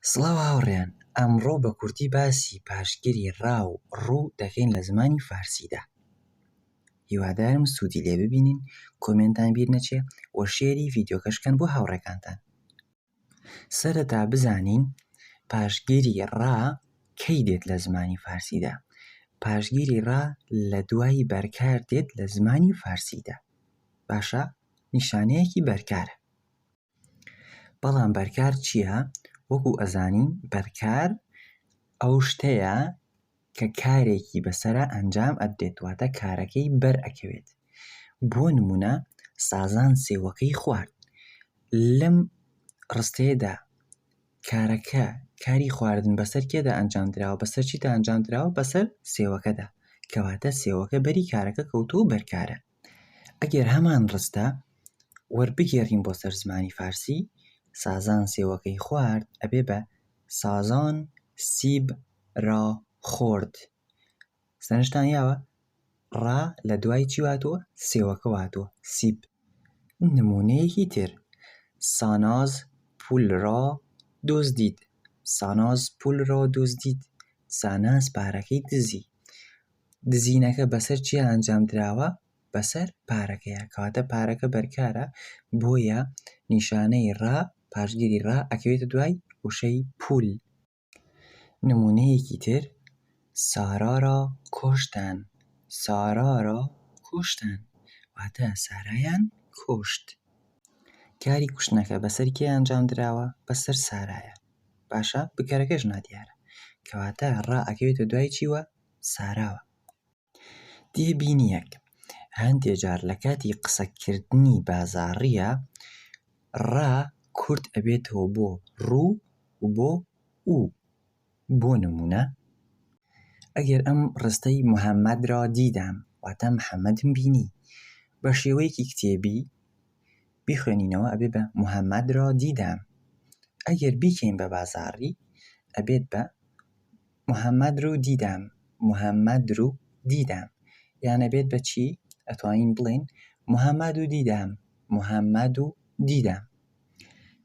سڵاو هاوڕێیان، ئەمڕۆ بە کورتی باسی پاشگیری ڕا و ڕوو دەکەین لە زمانی فارسیدا. هیوادارم سوودی لێ ببینین، کۆمێنتان بیر نەچێ و شێری ڤیدیۆکەشکەن بۆ هاوڕێکانتان. سەرەتا بزانین پاشگیری ڕا کەی دێت لە زمانی فارسیدا. پاشگیری ڕا لە دوای بەرکار دێت لە زمانی فارسیدا. باشە، نیشانەیەکی بەرکارە. بەڵام بەرکار چییە؟ وەکو ئەزانین بەرکار ئەو شتەیە کە کارێکی بەسەرە ئەنجام ئەدرێت، واتە کارەکەی بەرئەکەوێت. بۆ نمونە سازان سێوەکەی خوارد. لەم ڕستەیەدا کارەکە کاری خواردن بەسەر کێدا ئەنجامدراوە؟ بەسەر چیدا ئەنجامدراوە؟ بەسەر سێوەکەدا، کەواتە سێوەکە بەری کارەکە کەوتووە بەرکارە. ئەگەر هەمان ڕستە وەربگێڕین بۆ سەر زمانی فارسی، سازان سێوەکەی خوارد ئەبێ بە سازان سیب را خۆرد. سەرنجتان یاوە ڕا لە دوای چی واتووە؟ سێوەکە واتووە، سیب. نمونەیەکی تر، ساناز پول را دزدید. ساناز پول را دزدید، ساناز پارەکەی دزی. دزینەکە بەسەر چیە ئەنجام دراوە؟ بەسەر پارەکەیە، کەواتە پارەکە بەرکارە، بۆیە نیشانەی ڕا، پاشگیری ڕا ئەکەوێتە دوای وشەی پول. نمونەیەکی تر، سارا را کشتن. سارا را کشتن، واتە سارایان کوشت. کاری کوشتنەکە بەسەر کێ ئەنجام دراوە؟ بەسەر سارایە. باشە، بکەرەکەش نادیارە، کەواتە ڕا ئەکەوێتە دوای چیوە؟ ساراوە. دێبینیەک هەندێک جار لە کاتی قسەکردنی بازاڕیە ڕا کورت ئەبێتەوە بۆ ڕوو و بۆ ئوو. بۆ نمونە ئەگەر ئەم ڕستەی محەممەد را دیدم، واتە محەممەدم بینی، بە شێوەیەکی کتێبی بیخوێنینەوە ئەبێ بە محەممەد را دیدم. ئەگەر بیکەین بە بازاڕی ئەبێت بە محەممەد رو دیدم، محەممەد رو دیدم. یانە بێت بە چی؟ ئەتوانین بڵێن محەممەد و دیدم، محەممەد و دیدم.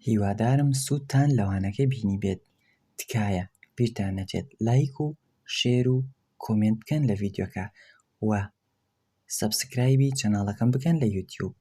هیوادارم سوودتان لەوانەکە بینی بێت. تکایە بیرتان نەچێت لایک و شێر و کۆمێنت بکەن لە ڤیدیۆکە و سەبسکرایبی چەناڵەکەم بکەن لە یوتیوب.